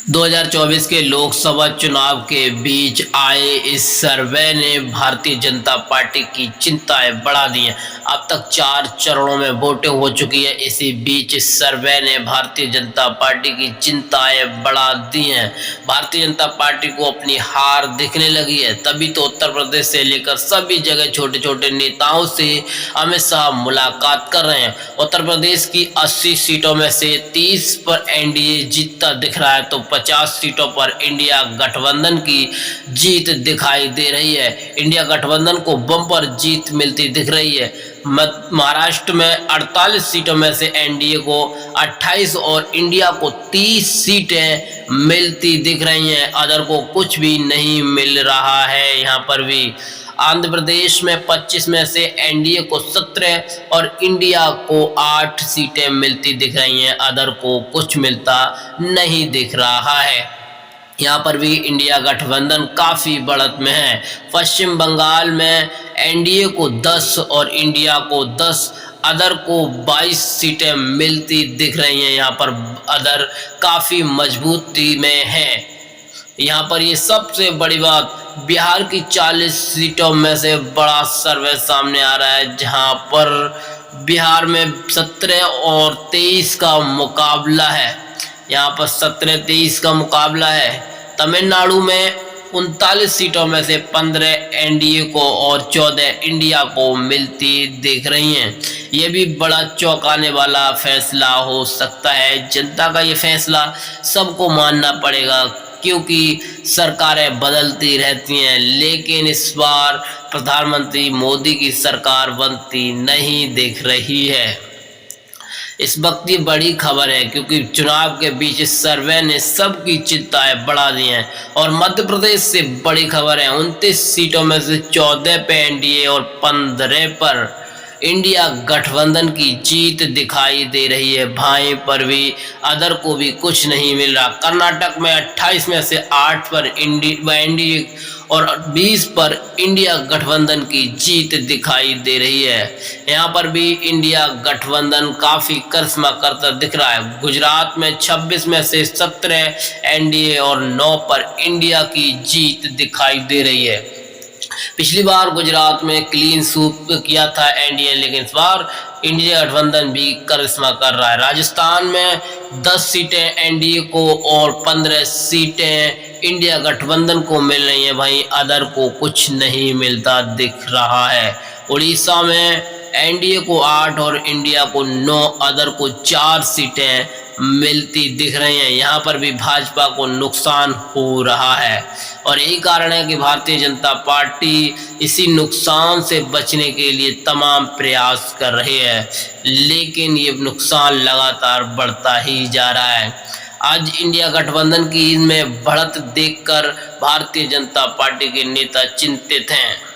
2024 के लोकसभा चुनाव के बीच आए इस सर्वे ने भारतीय जनता पार्टी की चिंताएं बढ़ा दी हैं। अब तक 4 चरणों में वोटिंग हो चुकी है। इसी बीच इस सर्वे ने भारतीय जनता पार्टी की चिंताएं बढ़ा दी हैं। भारतीय जनता पार्टी को अपनी हार दिखने लगी है, तभी तो उत्तर प्रदेश से लेकर सभी जगह छोटे छोटे नेताओं से अमित शाह मुलाकात कर रहे हैं। उत्तर प्रदेश की 80 सीटों में से 30 पर एनडीए जीतता दिख रहा है, तो 50 सीटों पर इंडिया गठबंधन की जीत दिखाई दे रही है। इंडिया गठबंधन को बम्पर जीत मिलती दिख रही है। महाराष्ट्र में 48 सीटों में से एनडीए को 28 और इंडिया को 30 सीटें मिलती दिख रही हैं। अदर को कुछ भी नहीं मिल रहा है। यहाँ पर भी आंध्र प्रदेश में 25 में से एनडीए को 17 और इंडिया को 8 सीटें मिलती दिख रही हैं। अदर को कुछ मिलता नहीं दिख रहा है। यहाँ पर भी इंडिया गठबंधन काफ़ी बढ़त में है। पश्चिम बंगाल में एनडीए को 10 और इंडिया को 10, अदर को 22 सीटें मिलती दिख रही हैं। यहाँ पर अदर काफ़ी मजबूती में है। यहाँ पर ये सबसे बड़ी बात, बिहार की 40 सीटों में से बड़ा सर्वे सामने आ रहा है, जहाँ पर बिहार में 17 और 23 का मुकाबला है। यहाँ पर 17-23 का मुकाबला है। तमिलनाडु में 39 सीटों में से 15 एनडीए को और 14 इंडिया को मिलती दिख रही हैं। ये भी बड़ा चौंकाने वाला फैसला हो सकता है। जनता का ये फैसला सबको मानना पड़ेगा, क्योंकि सरकारें बदलती रहती हैं, लेकिन इस बार प्रधानमंत्री मोदी की सरकार बनती नहीं दिख रही है। इस वक्त ये बड़ी खबर है, क्योंकि चुनाव के बीच इस सर्वे ने सबकी चिंताएं बढ़ा दी हैं। और मध्य प्रदेश से बड़ी खबर है, 29 सीटों में से 14 पे एनडीए और 15 पर इंडिया गठबंधन की जीत दिखाई दे रही है। भाई पर भी अदर को भी कुछ नहीं मिल रहा। कर्नाटक में 28 में से 8 पर एनडीए और 20 पर इंडिया गठबंधन की जीत दिखाई दे रही है। यहाँ पर भी इंडिया गठबंधन काफ़ी करिश्मा करता दिख रहा है। गुजरात में 26 में से 17 एनडीए और 9 पर इंडिया की जीत दिखाई दे रही है। पिछली बार गुजरात में क्लीन स्वीप किया था एनडीए, लेकिन इस बार इंडिया गठबंधन भी करिश्मा कर रहा है। राजस्थान में 10 सीटें एनडीए को और 15 सीटें इंडिया गठबंधन को मिल रही हैं। भाई अदर को कुछ नहीं मिलता दिख रहा है। उड़ीसा में एनडीए को 8 और इंडिया को 9, अदर को 4 सीटें मिलती दिख रही हैं। यहाँ पर भी भाजपा को नुकसान हो रहा है, और यही कारण है कि भारतीय जनता पार्टी इसी नुकसान से बचने के लिए तमाम प्रयास कर रही है, लेकिन ये नुकसान लगातार बढ़ता ही जा रहा है। आज इंडिया गठबंधन की में बढ़त देखकर भारतीय जनता पार्टी के नेता चिंतित हैं।